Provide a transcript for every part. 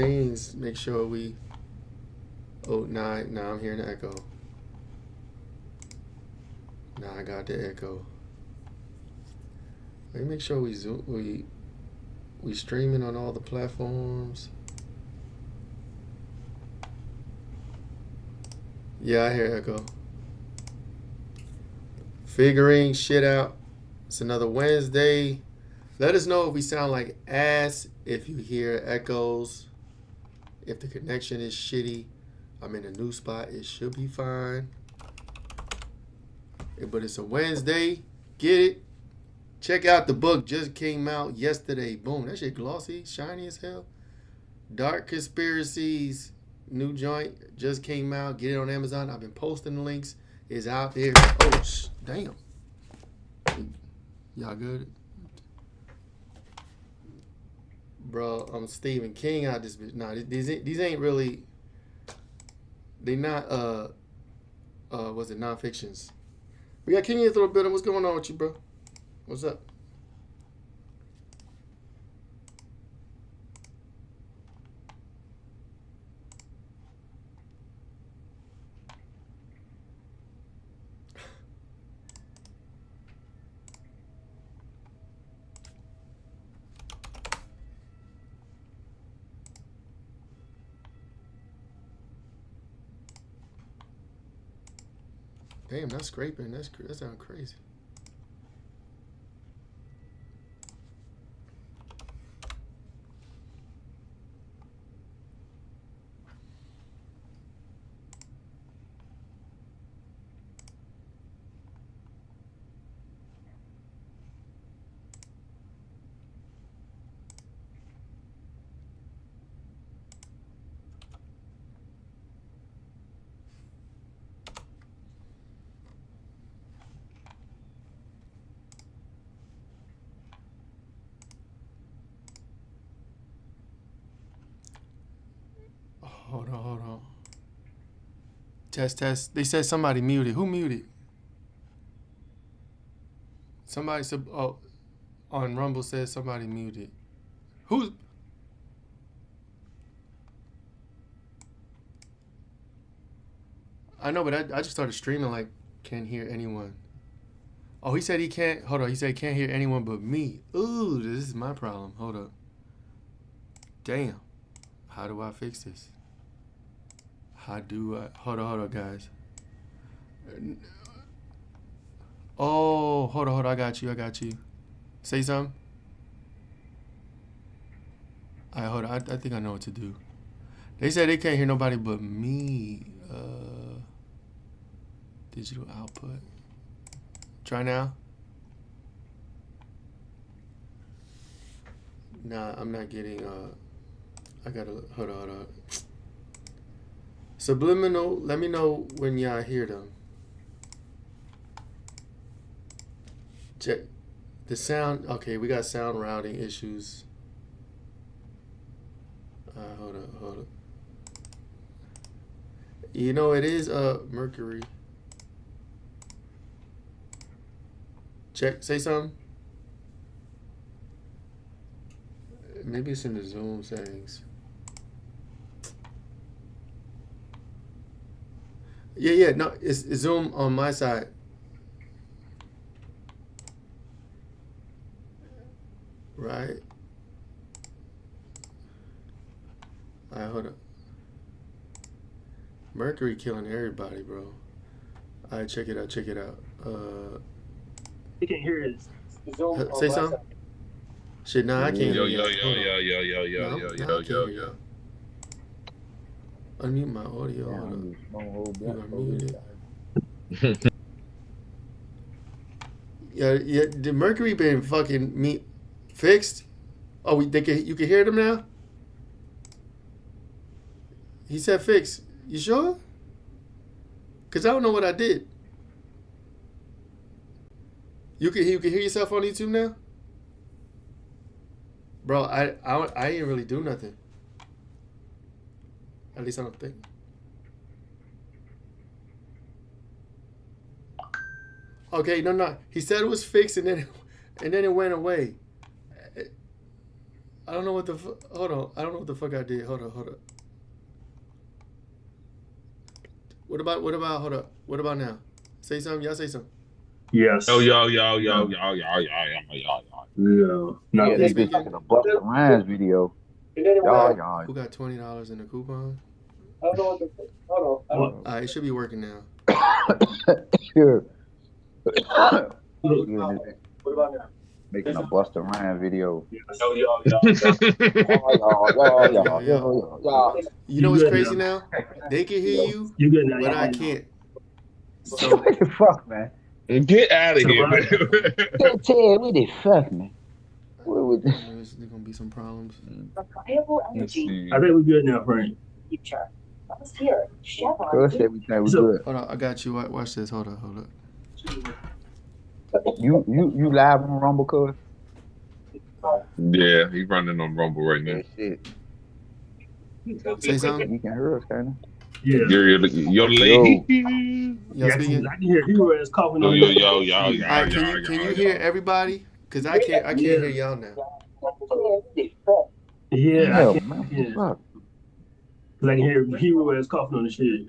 things. Make sure we. Oh, nah, I'm hearing the echo. Nah, I got the echo. Let me make sure we zoom. We streaming on all the platforms. Yeah, I hear echo. Figuring shit out. It's another Wednesday. Let us know if we sound like ass. If you hear echoes. If the connection is shitty. I'm in a new spot. It should be fine. But it's a Wednesday. Get it. Check out the book. Just came out yesterday. Boom. That shit glossy. Shiny as hell. Dark Conspiracies. New joint. Just came out. Get it on Amazon. I've been posting the links. It's out there. Oh, damn. Y'all good? Bro, I'm Stephen King out this bitch. Nah, these ain't really. They not was it non-fictions? We got King here a little bit. What's going on with you, bro? What's up? Damn, that's scraping. That sounds crazy. Hold on. Test. They said somebody muted. Who muted? Somebody on Rumble said somebody muted. Who's? I know, but I just started streaming like can't hear anyone. Oh, he said he can't. Hold on. He said he can't hear anyone but me. Ooh, this is my problem. Hold up. Damn. How do I fix this? How do I? Hold on, guys. Oh, hold on. I got you. Say something. All right, hold on. I think I know what to do. They said they can't hear nobody but me. Digital output. Try now. Nah, I'm not getting. I gotta hold on. Subliminal. Let me know when y'all hear them. Check the sound. Okay, we got sound routing issues. Hold up. You know it is Mercury. Check. Say something. Maybe it's in the Zoom settings. Yeah. No, it's Zoom on my side. Right. All right, hold up. Mercury killing everybody, bro. All right, check it out. You can hear it. Zoom Say something. Shit, nah, I can't hear you. Yo. Unmute my audio. You are muted. Yeah. Did Mercury been fucking fixed? Oh, you can hear them now? He said fixed. You sure? Cause I don't know what I did. You can hear yourself on YouTube now? Bro, I didn't really do nothing. At least I don't think. Okay, no. He said it was fixed and then it went away. I don't know what the hold on. I don't know what the fuck I did. Hold on. What about hold up. What about now? Say something. Y'all say something. Yes. Yo. Yeah. Yeah, No, Yeah, They speaking. just a Busta Rhymes video. Y'all. Who got $20 in the coupon? I don't know what the hold on. It should be working now. Sure. look. What about now? Making a Busta Rhymes video. Yes. Y'all. You know what's crazy now? They can hear you, You good now? but I can't. So What the fuck, man? Get out of here, man. Ted, what the fuck, man? there's gonna be some problems. Reliable energy I think we're good now, Frank. future. Last year, Chevron. Girl said everything was good. Hold on, I got you. Watch this. Hold up. You live on Rumble, cuz? Yeah, he's running on Rumble right now. Yeah, shit. Say something. You can hear us, kind of. Yeah. Your lady. Y'all speaking? I can hear Hero ass coughing on Yo. All right, can you hear everybody? Cause I can't hear y'all now. Yeah, Hell, I can. man, Yeah. fuck. Cause I can hear Hero ass coughing on the shit.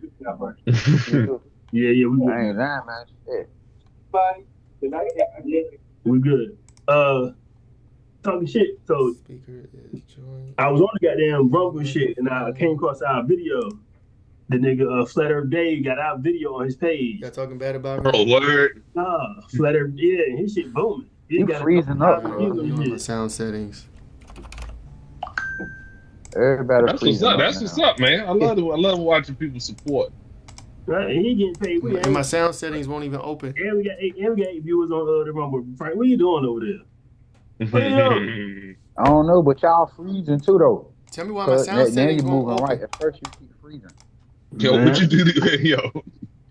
Yeah, we I good. ain't lying, man. Shit. Bye. We good. Talking shit. So Speaker is joined. I was on the goddamn Rumble shit, and I came across our video. The nigga Flat Earth Dave got our video on his page. Y'all talking bad about me? Oh, word. Flat Earth, yeah, his shit booming. He You got a freezing couple up, thousand bro. views on I'm his on shit. the sound settings. Everybody That's what's freezing up. up. That's what's up, man. I love watching people support. Right, and he getting paid. And my sound settings won't even open. And we got eight viewers on the Rumble. Frank, what you doing over there? I don't know, but y'all freezing too, though. Tell me why my Cause sound now settings you're won't moving open. right. At first, you keep freezing. Yo, Man, what you do? Yo.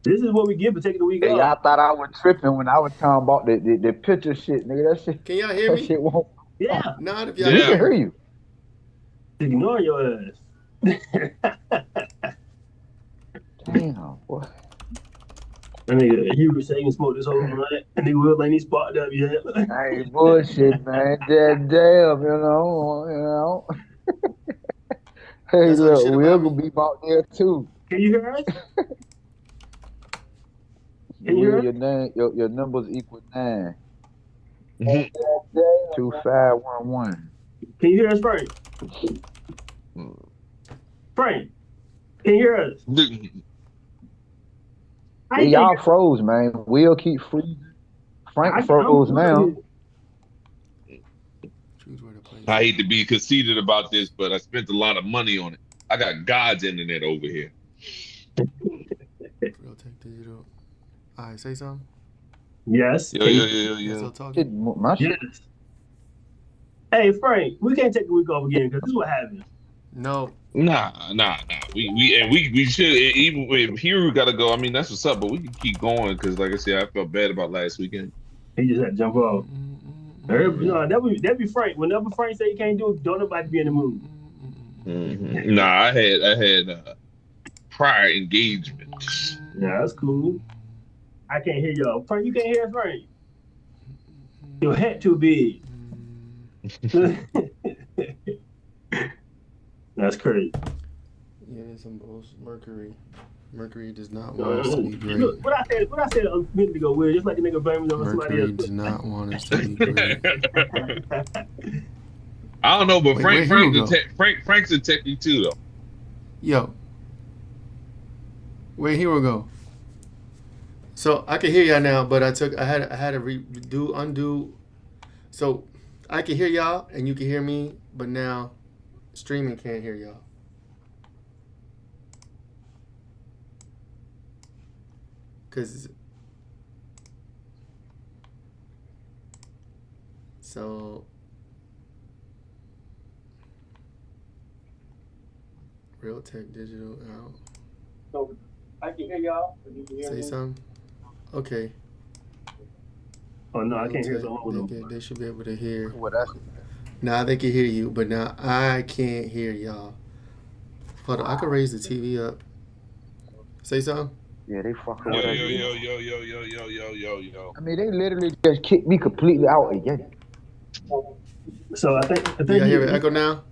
This is what we get for taking the week Hey, off. y'all thought I was tripping when I was talking about the picture shit, nigga. That shit, Can y'all hear that me? shit won't. Yeah, Not if y'all We Yeah. can hear you. ignore your ass. Damn, boy. That nigga, he was saying smoke this whole night. And nigga Will ain't he sparked up yet. I ain't bullshit, man. Damn, you know. Hey, That's all the look, shit we'll about be out there too. Can you hear us? Can you hear Will, us? your name, your numbers equal 9 Mhm. 2511. Can you hear us, Frank? Frank, can you hear us? I Hey, ain't y'all think- froze, man. Will keep freezing. Frank I'm froze good. now. Choose where to place. I hate to be conceited about this, but I spent a lot of money on it. I got God's internet over here. Realtek Digital. All right, say something. Yes. Yo. Y'all still talking? Shit, my shit. Yes. Hey, Frank, we can't take the week off again because this is what happened. No. Nah. We should, even if Hero got to go. I mean, that's what's up, but we can keep going because, like I said, I felt bad about last weekend. He just had to jump off. No, that'd be Frank. Whenever Frank say he can't do it, don't nobody be in the mood. Nah, I had prior engagement. Yeah, that's cool. I can't hear y'all. Frank, you can't hear us, Frank. Your head too big. That's crazy. Yeah, some bullshit. Mercury does not want us to be great. Look, what I said a minute ago, Will, just like a nigga blaming on somebody Mercury else. does not want us to be great. I don't know, but Wait, where'd Hero go? Frank's a techie too, though. Yo. Where'd Hero go? So I can hear y'all now, but I had to undo. So I can hear y'all and you can hear me, but now streaming can't hear y'all. So Realtek Digital out. So I can hear y'all. But you can hear Say me. something. Okay. Oh no, I can't hear Realtek, someone. they should be able to hear. Well, that's Now they can hear you, but now I can't hear y'all. Hold on, I can raise the TV up. Say something. yeah, they fucking Yo. with us. Yo. I mean, they literally just kicked me completely out again. So I think Yeah, I hear it echo now.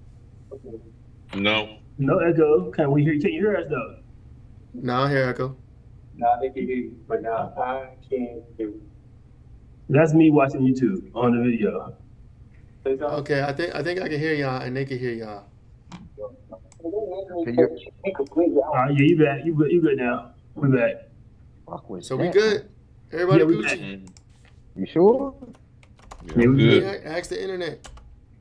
No. No echo. Can you hear us though? No, I hear echo. Now they can hear you, but now I can't hear you. That's me watching YouTube on the video. Say something. Okay, I think I can hear y'all and they can hear y'all. Completely out. All right, yeah, you back. You good now. We back. Fuck with So that. we good. Everybody Yeah, we Gucci. You sure? Yeah, we good. good. Ask the internet.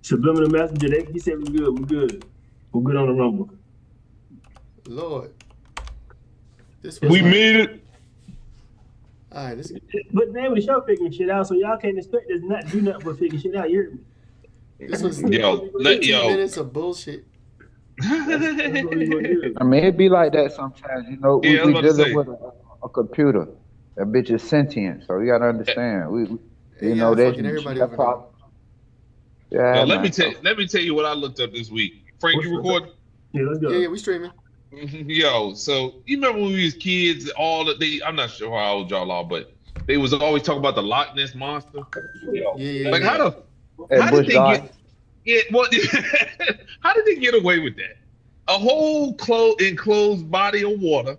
Subliminal Messenger, he said we good. We good. We're good on the Rumble. Lord. This was We like, made it. all right, this But the name of the show figuring shit out, so y'all can't expect us not to do nothing but figure shit out. You hear me? this was Yo, 15 minutes of bullshit. That's what we gonna do. I mean, it be like that sometimes. You know, Yeah, I was we about to dealing say. with a computer. That bitch is sentient, so you gotta understand. We Hey, you know, y'all that fucking everybody that over problem. Yo, Yeah, let me man. let me tell you what I looked up this week. Frank, you What's up? record? Yeah, let's go. Yeah, we streaming. Yo, so you remember when we was kids? I'm not sure how old y'all are, but they was always talking about the Loch Ness monster. Yeah. Like yeah. Hey, how Bush did they guy. get? Yeah, what? How did they get away with that? A whole enclosed body of water,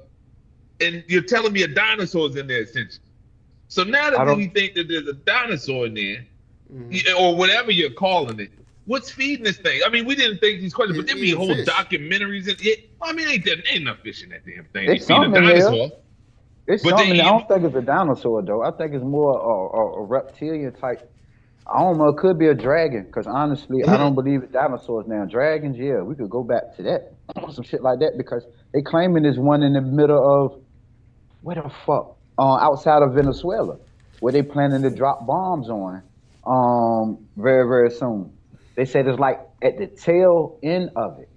and you're telling me a dinosaur's in there essentially. So now I that don't- we think that there's a dinosaur in there, Mhm. or whatever you're calling it, what's feeding this thing? I mean, we didn't think these questions, but It's there'd be eating whole fish. documentaries in it. I mean, ain't enough fish in that damn thing. There's They feed a something in there. dinosaur. It's But something. they- I don't think it's a dinosaur though. I think it's more a reptilian type. I don't know. It could be a dragon. Because honestly, I don't believe in dinosaurs now. Dragons, yeah, we could go back to that, some shit like that. Because they claiming there's one in the middle of where the fuck, outside of Venezuela, where they planning to drop bombs on, very very soon. They said it's like at the tail end of it.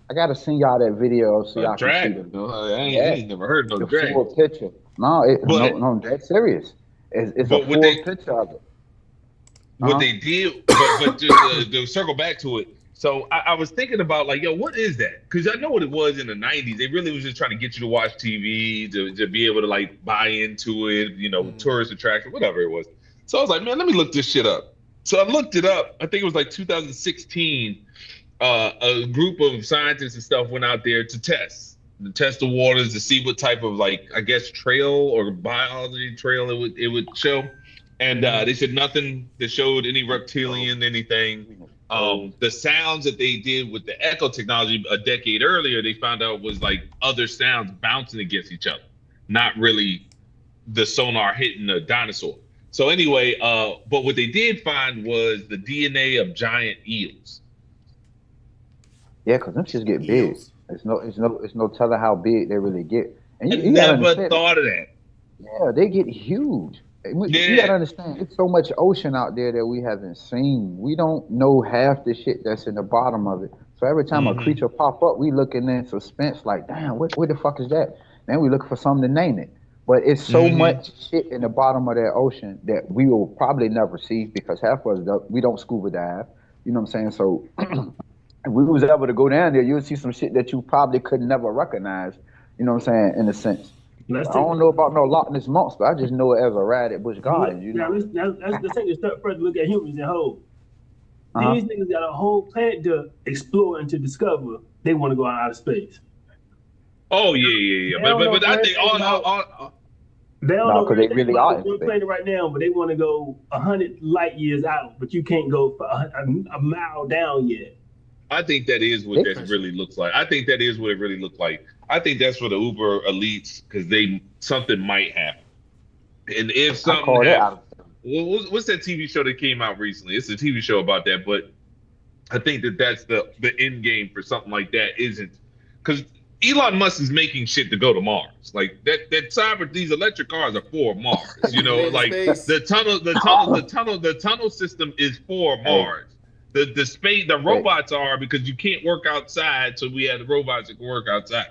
I gotta send y'all that video so y'all A can dragon. see No, I ain't never heard no the dragon. full picture. No, But- no, that's serious. It's But a what full they- picture of it. What Uh-huh. they did, but just to circle back to it. So I was thinking about like, yo, what is that? Because I know what it was in the '90s. They really was just trying to get you to watch TV, to be able to like buy into it, tourist attraction, whatever it was. So I was like, man, let me look this shit up. So I looked it up. I think it was like 2016. A group of scientists and stuff went out there to test the waters to see what type of like, I guess, trail or biology trail it would show. And they said nothing that showed any reptilian anything. The sounds that they did with the echo technology a decade earlier, they found out was like other sounds bouncing against each other, not really the sonar hitting a dinosaur. So anyway, but what they did find was the DNA of giant eels. Yeah, because them shits get big. Eels. It's no telling how big they really get. And I you gotta never understand, thought of that. yeah, they get huge. You Yeah. gotta understand, it's so much ocean out there that we haven't seen. We don't know half the shit that's in the bottom of it. So every time a Mhm. creature pop up, we looking in suspense like, damn, what the fuck is that? Then we look for something to name it. But it's so Mhm. much shit in the bottom of that ocean that we will probably never see because half of us, we don't scuba dive. You know what I'm saying? So if we was able to go down there, you would see some shit that you probably could never recognize. You know what I'm saying? In a sense. Let's I take, don't know about no Loch Ness monster. I just know it as a ride at Busch Gardens. You now, know. let's take a step further. Look at humans and whole. Uh-huh. These niggas got a whole planet to explore and to discover. They want to go out of space. Oh yeah. They don't But know I think anything about- all They don't No, know 'cause they anything really about are in one space. planet right now, but they want to go 100 light years out. But you can't go for a mile down yet. I think that is what that really looks like. I think that is what it really looked like. I think that's for the uber elites because something might happen. And if I something call that happens, out. what's that TV show that came out recently? It's a TV show about that, but I think that's the end game for something like that isn't because Elon Musk is making shit to go to Mars. Like these electric cars are for Mars. You know, Man, like space. the tunnel system is for Mars. The robots are because you can't work outside, so we had the robots that can work outside.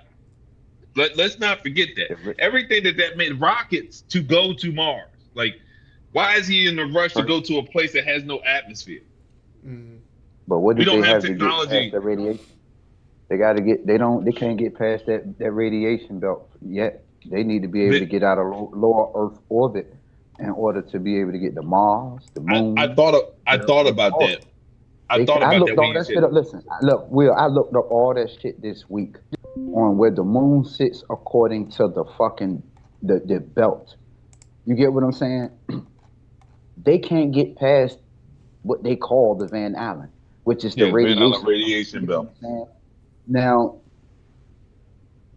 Let's not forget that. Everything that made rockets to go to Mars. Like, why is he in a rush to go to a place that has no atmosphere? Mhm. But what We do don't they have have to get technology. past the radiation? They can't get past that radiation belt yet. They need to be able to get out of lower Earth orbit in order to be able to get to Mars, the moon. I thought about that. I thought I about that looked when all you that said shit up. Listen, look, Will, I looked up all that shit this week on where the moon sits according to the fucking the belt. You get what I'm saying? They can't get past what they call the Van Allen, which is the yeah, Van Allen radiation. radiation You know what belt. I'm saying? Now,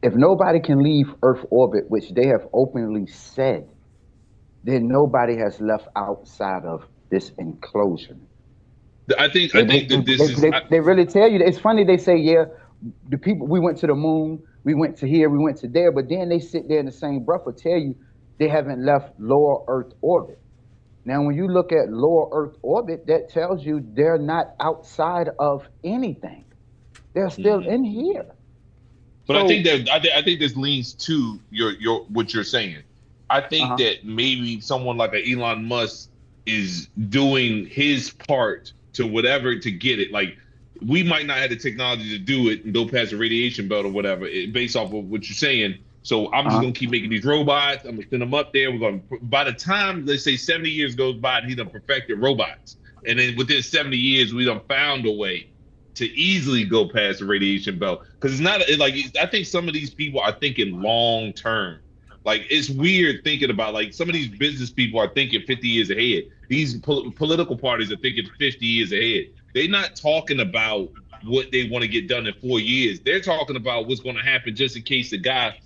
if nobody can leave Earth orbit, which they have openly said, then nobody has left outside of this enclosure. I think that this is They really tell you. It's funny they say, yeah, the people, we went to the moon, we went to here, we went to there, but then they sit there in the same breath will tell you they haven't left lower Earth orbit. Now, when you look at lower Earth orbit, that tells you they're not outside of anything. They're still in here. But So- I think that I think this leans to your what you're saying. I think that maybe someone like a Elon Musk is doing his part to whatever to get it. Like we might not have the technology to do it and go past the radiation belt or whatever, based off of what you're saying. So I'm just gonna keep making these robots. I'm gonna send them up there. We're gonna, by the time let's say 70 years goes by, and he done perfected robots, and then within 70 years we done found a way to easily go past the radiation belt. Because it's not like I think some of these people are thinking long term. Like it's weird thinking about like some of these business people are thinking 50 years ahead. These political parties are thinking 50 years ahead. They're not talking about what they want to get done in 4 years. They're talking about what's going to happen just in case the guy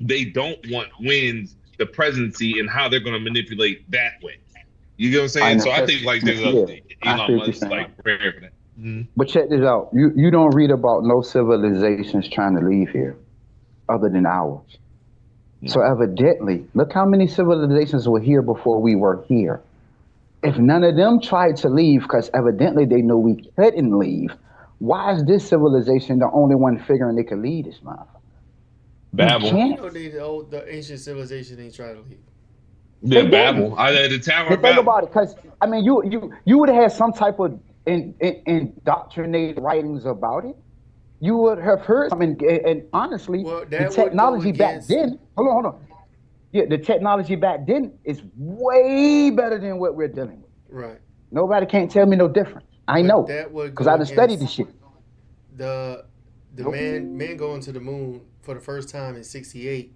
they don't want wins the presidency and how they're going to manipulate that way. You get what I'm saying? So I think like there's Elon Musk like preparing for that. Mm-hmm. But check this out. You don't read about no civilizations trying to leave here other than ours. So evidently, look how many civilizations were here before we were here. If none of them tried to leave, because evidently they know we couldn't leave, why is this civilization the only one figuring they could lead this motherfucker? Babel. You know, the ancient civilization ain't trying to leave. Yeah, Babel. The Tower of Think Babel. about it, because I mean, you would have had some type of indoctrinated writings about it. You would have heard. I mean, and honestly, the technology back then. Hold on. Yeah, the technology back then is way better than what we're dealing with. Right. Nobody can't tell me no difference. I know because I've studied this shit. The man going to the moon for the first time in '68,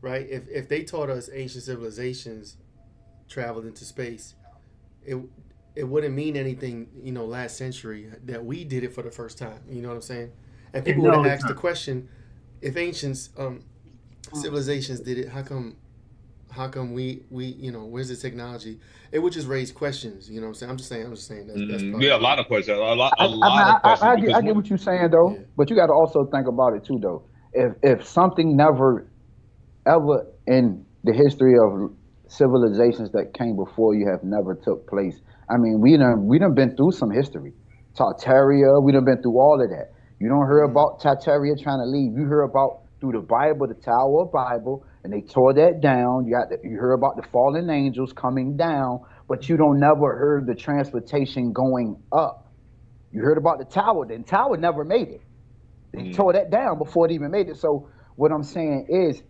right? If they taught us ancient civilizations traveled into space, it wouldn't mean anything, you know, last century that we did it for the first time. You know what I'm saying? And people would have asked the question, if ancient civilizations did it, how come we you know, where's the technology? It would just raise questions. You know what I'm saying? I'm just saying that's yeah, a lot of questions. A lot of questions. I get what you're saying though, but you got to also think about it too though. If something never ever in the history of civilizations that came before you have never took place, I mean, we done been through some history. Tartaria, we done been through all of that. You don't hear about Tartaria trying to leave. You hear about through the Bible, the Tower of Bible, and they tore that down. You hear about the fallen angels coming down, but you don't never heard the transportation going up. You heard about the tower. The tower never made it. They tore that down before it even made it. So what I'm saying is,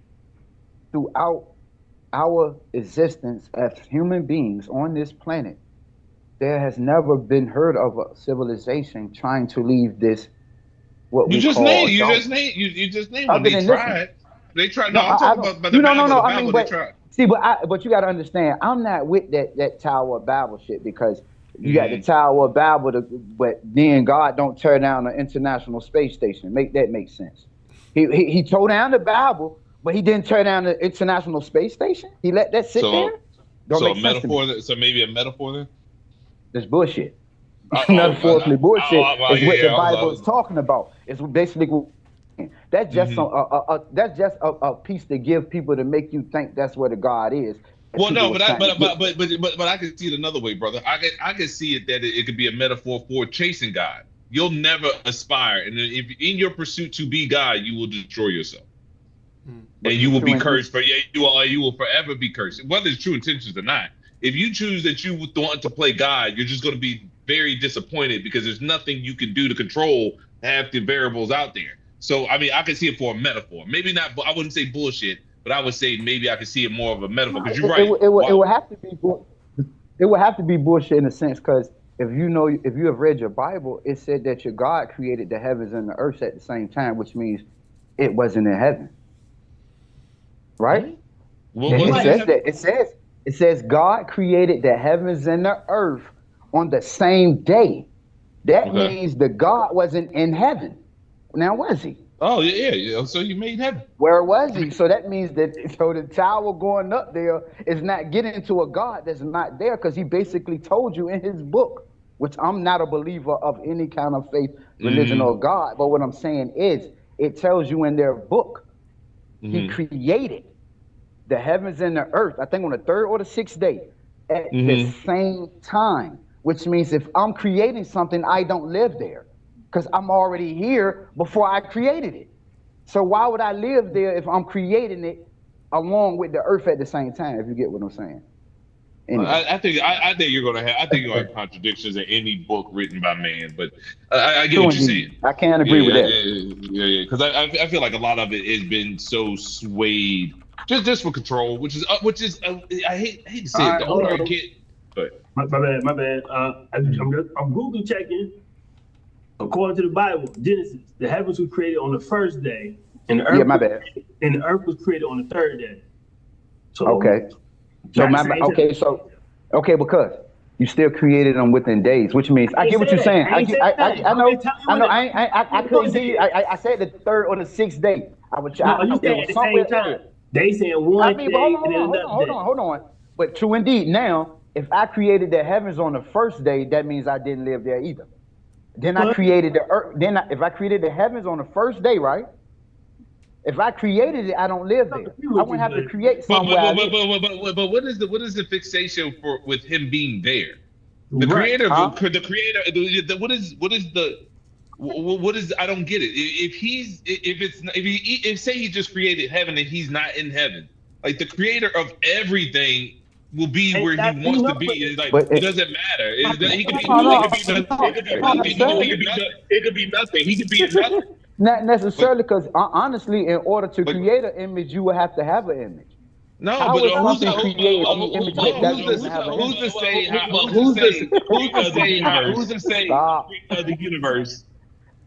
throughout our existence as human beings on this planet, there has never been heard of a civilization trying to leave this. What you we just call named. You just named when they tried. They tried. No, I'm talking about the Battle of Babel. They tried. See, but you got to understand, I'm not with that Tower of Babel shit, because you got the Tower of Babel, but then God don't tear down the International Space Station. Make that make sense? He tore down the Babel, but he didn't tear down the International Space Station. He let that sit there. So a metaphor. So maybe a metaphor then. That's bullshit. Metaphorically bullshit is what the Bible is talking about. It's basically that's just a piece to give people to make you think that's where the God is. Well, no, but I can see it another way, brother. I can see it that it could be a metaphor for chasing God. You'll never aspire, and if in your pursuit to be God, you will destroy yourself, and you will be cursed. You will forever be cursed, whether it's true intentions or not. If you choose that you want to play God, you're just going to be very disappointed because there's nothing you can do to control half the variables out there. So, I mean, I can see it for a metaphor. Maybe not, I wouldn't say bullshit, but I would say maybe I could see it more of a metaphor, because you're right. It would have to be bullshit in a sense, because if you have read your Bible, it said that your God created the heavens and the earth at the same time, which means it wasn't in heaven. Right? What It says that. It says God created the heavens and the earth on the same day. That means the God wasn't in heaven. Now was he? Oh yeah. So you made heaven. Where was he? So that means that the tower going up there is not getting to a God that's not there, because he basically told you in his book, which I'm not a believer of any kind of faith, religion, or God, but what I'm saying is it tells you in their book he created the heavens and the earth, I think on the 3rd or the 6th day at the same time, which means if I'm creating something, I don't live there because I'm already here before I created it. So why would I live there if I'm creating it along with the earth at the same time, if you get what I'm saying? Anyway. I think you're gonna have contradictions in any book written by man, but I get what you're saying. I can't agree with that. Yeah. Because I feel like a lot of it has been so swayed just for control, which is I hate to say it. The older I get, but my bad. I'm Google checking. According to the Bible, Genesis, the heavens were created on the first day, and the earth. Yeah, my bad. And the earth was created on the 3rd day. So okay. So because you still created them within days, which means I get what you're saying. I know. I couldn't hear you. I said the 3rd or the 6th day. You said at the same time. They saying one day. Hold on. But true indeed. Now, if I created the heavens on the 1st day, that means I didn't live there either. Then I created the earth. If I created the heavens on the 1st day, right? If I created it, I don't live there. I wouldn't have to create somewhere. But what is the fixation with him being there? The creator, what is I don't get it. If say he just created heaven and he's not in heaven, like the creator of everything will be where he wants to be. It's like it doesn't matter. He could be nothing. He could be nothing. Not necessarily, because honestly, in order to create an image, you would have to have an image. No, but who's to say the universe?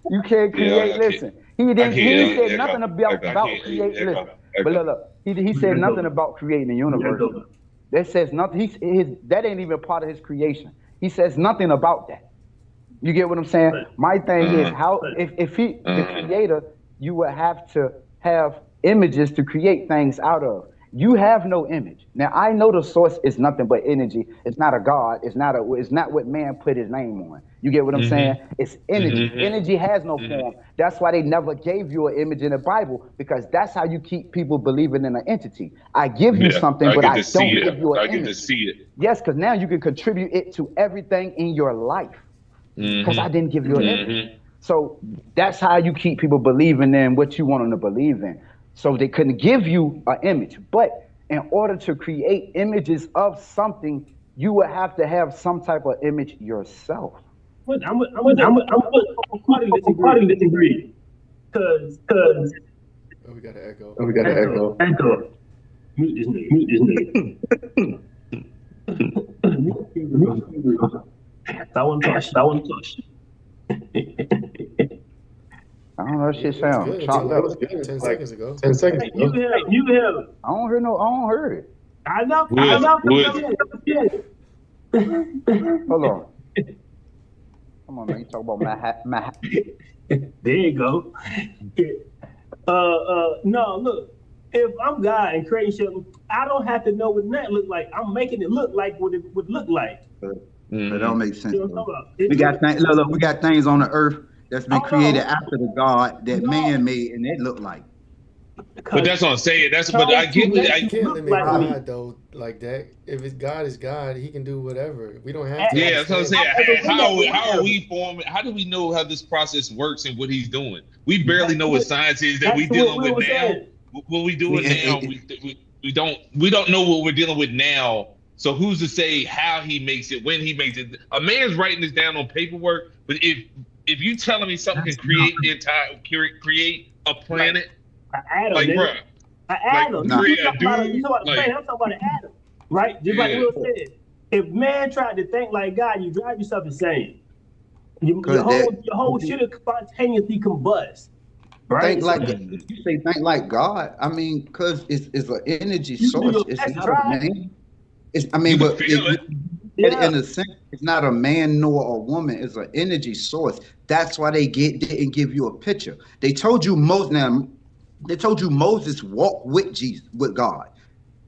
You can't create. Listen, he said nothing about creating. Listen, but look, he said nothing about creating the universe. That says nothing. That ain't even part of his creation. He says nothing about that. You get what I'm saying? My thing is how if he the creator, you would have to have images to create things out of. You have no image. Now I know the source is nothing but energy. It's not a God. It's not what man put his name on. You get what I'm saying? It's energy. Energy has no form. That's why they never gave you an image in the Bible, because that's how you keep people believing in an entity. I give you something, but I don't give you an image. I get to see it. Yes, because now you can contribute it to everything in your life. Because I didn't give you an image. So that's how you keep people believing in what you want them to believe in. So they couldn't give you an image. But in order to create images of something, you would have to have some type of image yourself. I'm partly disagree. Because we got an echo. Echo. Mute this nigga. That one touched. I don't know what shit sound. That was good. 10 seconds ago. You hear it. I don't hear it. I know. Hold on. Come on, man. You talk about my hat. There you go. No, look. If I'm God and creating something, I don't have to know what that look like. I'm making it look like what it would look like. That don't make sense. We got things on the earth that's been created after the God that man made, and it looked like. But that's what I'm saying. But I get it. You can't limit God though like that. If it's God is God, he can do whatever. We don't have to. Yeah, that's what I'm saying. How are we forming? How do we know how this process works and what he's doing? We barely know what science is that we dealing with now. What we doing now, we don't know what we're dealing with now. So who's to say how he makes it, when he makes it? A man's writing this down on paperwork, but if you telling me something can create a planet, an atom, like bro, an atom. I'm talking about an atom, right? Just like Will said, If man tried to think like God, you drive yourself insane. Your whole shit will spontaneously combust. Right? Think like you say, think like God. I mean, because it's an energy source. It's not a man. In a sense, it's not a man nor a woman. It's an energy source. That's why they didn't give you a picture. They told you Moses walked with Jesus, with God,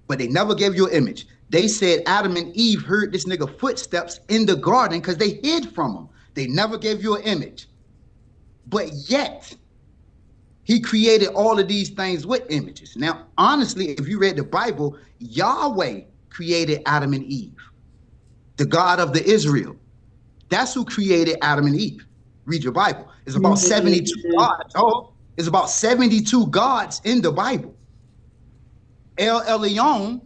but they never gave you an image. They said Adam and Eve heard this nigga footsteps in the garden because they hid from him. They never gave you an image. But yet, he created all of these things with images. Now, honestly, if you read the Bible, Yahweh created Adam and Eve, the God of the Israel. That's who created Adam and Eve. Read your Bible. It's about 72 gods. Oh, it's about 72 gods in the Bible. El Elyon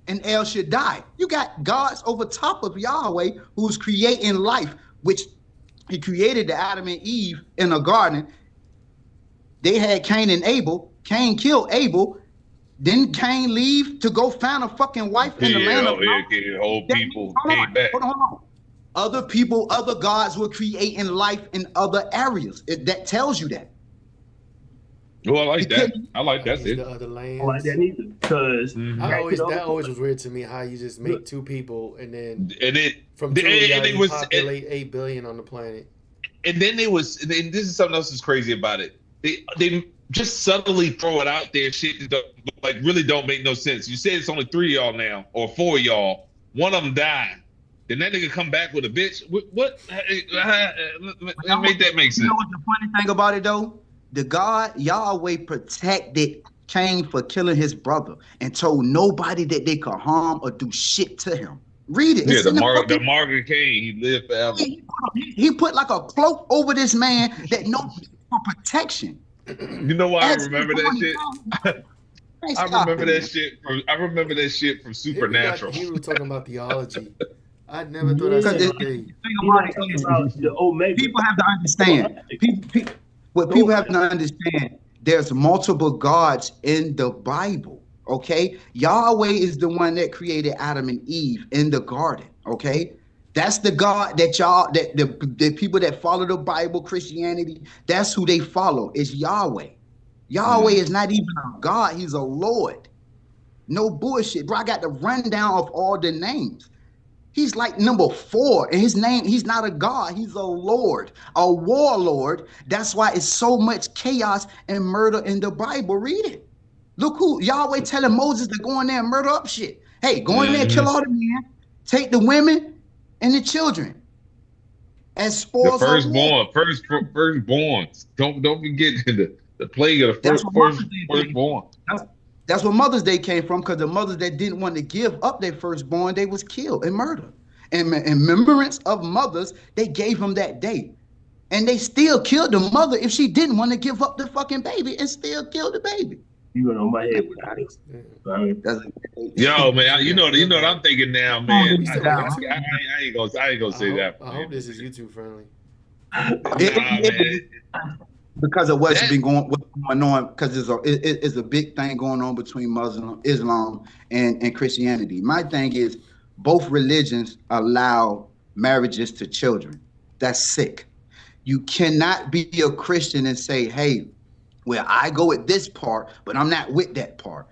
and El Shaddai. You got gods over top of Yahweh who's creating life, which he created the Adam and Eve in a garden. They had Cain and Abel. Cain killed Abel. Didn't Cain leave to go find a fucking wife in the land of old people came back. Hold on. Other people, other gods were creating life in other areas. That tells you that. Oh, I like that. I like that. The other lands. I like that neither. Because that always was weird to me, how you just make two people and then from two it was populate 8 billion on the planet. And then this is something else that's crazy about it. They just subtly throw it out there, shit that really don't make no sense. You say it's only 3 of y'all now, or 4 of y'all. One of them died. Then that nigga come back with a bitch. What? Make that make sense. You know what the funny thing about it though? The God Yahweh protected Cain for killing his brother and told nobody that they could harm or do shit to him. Read it. Yeah, the Margaret Cain, he lived forever. He put like a cloak over this man that nobody for protection. You know why I remember that shit? I remember that shit from Supernatural. He was talking about theology. I never thought I said anything. People have to understand. People have to understand, there's multiple gods in the Bible, okay? Yahweh is the one that created Adam and Eve in the garden, okay? That's the God that the people that follow the Bible, Christianity, that's who they follow, is Yahweh. Yahweh is not even a God, he's a Lord. No bullshit, bro. I got the rundown of all the names. He's like number 4 in his name. He's not a God. He's a Lord, a warlord. That's why it's so much chaos and murder in the Bible. Read it. Look who Yahweh telling Moses to go in there and murder up shit. Hey, go in there and kill all the men. Take the women and the children. As spoils. The firstborn. Don't forget the plague of the firstborn. That's where Mother's Day came from, because the mothers that didn't want to give up their firstborn, they was killed and murdered. And in remembrance of mothers, they gave them that day. And they still killed the mother if she didn't want to give up the fucking baby, and still killed the baby. You went on my head with that. Yo, man, you know what I'm thinking now, man. I ain't gonna say that. I hope this is YouTube friendly. Because of what's going on, because it's a big thing going on between Islam and Christianity. My thing is, both religions allow marriages to children. That's sick. You cannot be a Christian and say, hey, well, I go with this part, but I'm not with that part.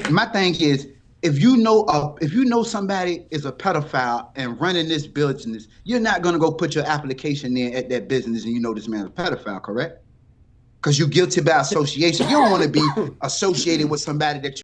My thing is, if you know somebody is a pedophile and running this business, you're not gonna go put your application in at that business and you know this man's a pedophile, correct? Because you're guilty by association. You don't want to be associated with somebody that